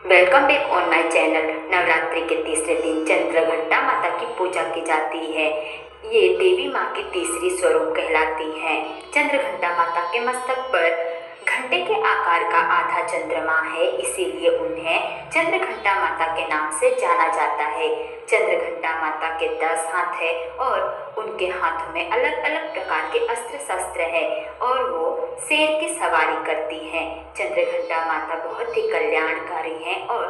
Welcome back on my channel. Navratri के तीसरे दिन चंद्रघंटा माता की पूजा की जाती है। ये देवी माँ की तीसरी स्वरूप कहलाती हैं। चंद्रघंटा माता के मस्तक पर घंटे के आकार का आधा चंद्रमा है, इसीलिए उन्हें चंद्रघंटा माता के नाम से जाना जाता है। चंद्रघंटा माता के 10 हाथ है और उनके हाथों में अलग अलग प्रकार के अस्त्र शस्त्र है और वो शेर की सवारी करती हैं। चंद्रघंटा माता बहुत ही कल्याणकारी हैं और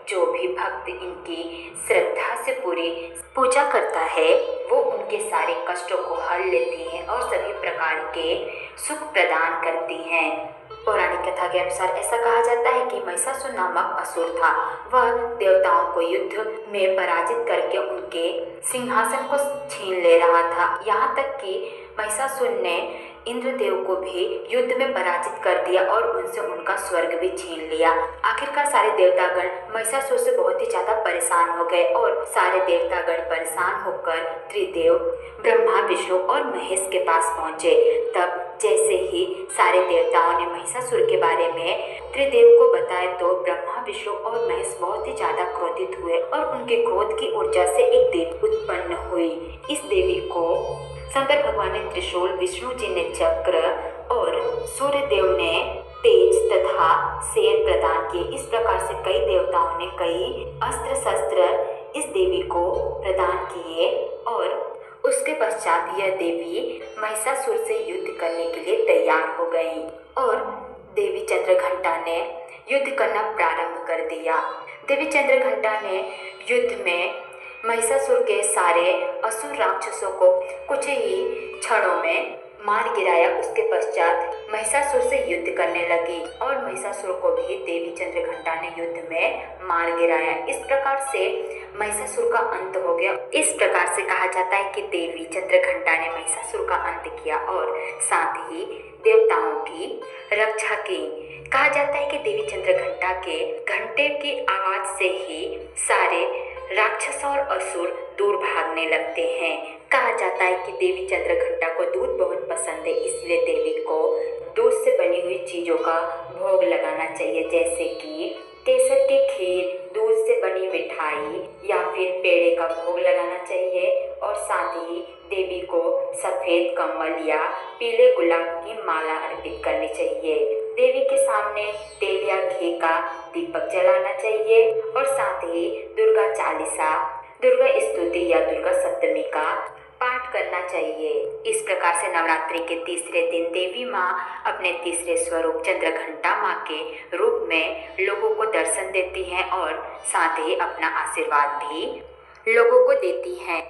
जो भी भक्त इनकी श्रद्धा से पूरी पूजा करता है वो उनके सारे कष्टों को हल लेती हैं और सभी प्रकार के सुख प्रदान करती हैं। पौराणिक कथा के अनुसार ऐसा कहा जाता है कि महिषासुर नामक असुर था। वह देवताओं को युद्ध में पराजित करके उनके सिंहासन को छीन ले रहा था। यहाँ तक कि महिषासुर ने इंद्रदेव को भी युद्ध में पराजित कर दिया और उनसे उनका स्वर्ग भी छीन लिया। आखिरकार सारे देवतागण महिषासुर से बहुत ही ज्यादा परेशान हो गए और सारे देवतागण परेशान होकर त्रिदेव ब्रह्मा, विष्णु और महेश के पास पहुंचे। तब जैसे ही सारे देवताओं ने महिषासुर के बारे में त्रिदेव को बताया तो ब्रह्मा, विष्णु और महेश बहुत ही ज्यादा क्रोधित हुए और उनके क्रोध की ऊर्जा से एक देवी उत्पन्न हुई। इस देवी को शंकर भगवान ने त्रिशूल, विष्णु जी ने चक्र और सूर्य देव ने तेज तथा शेर प्रदान किए। इस प्रकार से कई देवताओं ने कई अस्त्र शस्त्र इस देवी को प्रदान किए और उसके पश्चात यह देवी महिषासुर से युद्ध करने के लिए तैयार हो गई और देवी चंद्रघंटा ने युद्ध करना प्रारंभ कर दिया। देवी चंद्रघंटा ने युद्ध में महिषासुर के सारे असुर राक्षसों को कुछ ही क्षणों में मार गिराया। उसके पश्चात महिषासुर से युद्ध करने लगी और महिषासुर को भी देवी चंद्रघंटा ने युद्ध में मार गिराया। इस प्रकार से महिषासुर का अंत हो गया। इस प्रकार से कहा जाता है कि देवी चंद्रघंटा ने महिषासुर का अंत किया और साथ ही देवताओं की रक्षा की। कहा जाता है कि देवी चंद्रघंटा के घंटे की आवाज से ही सारे राक्षस और असुर दूर भागने लगते हैं। कहा जाता है कि देवी चंद्रघंटा को दूध बहुत पसंद है, इसलिए देवी को दूध से बनी हुई चीजों का भोग लगाना चाहिए, जैसे कि केसर की खीर, दूध से बनी मिठाई या फिर पेड़े का भोग लगाना चाहिए और साथ ही देवी को सफेद कमल या पीले गुलाब की माला अर्पित करनी चाहिए। देवी के सामने तेल या घी का दीपक जलाना चाहिए और साथ ही दुर्गा चालीसा, दुर्गा स्तुति या दुर्गा सप्तमी का पाठ करना चाहिए। इस प्रकार से नवरात्रि के तीसरे दिन देवी माँ अपने तीसरे स्वरूप चंद्रघंटा माँ के रूप में लोगों को दर्शन देती हैं और साथ ही अपना आशीर्वाद भी लोगों को देती हैं।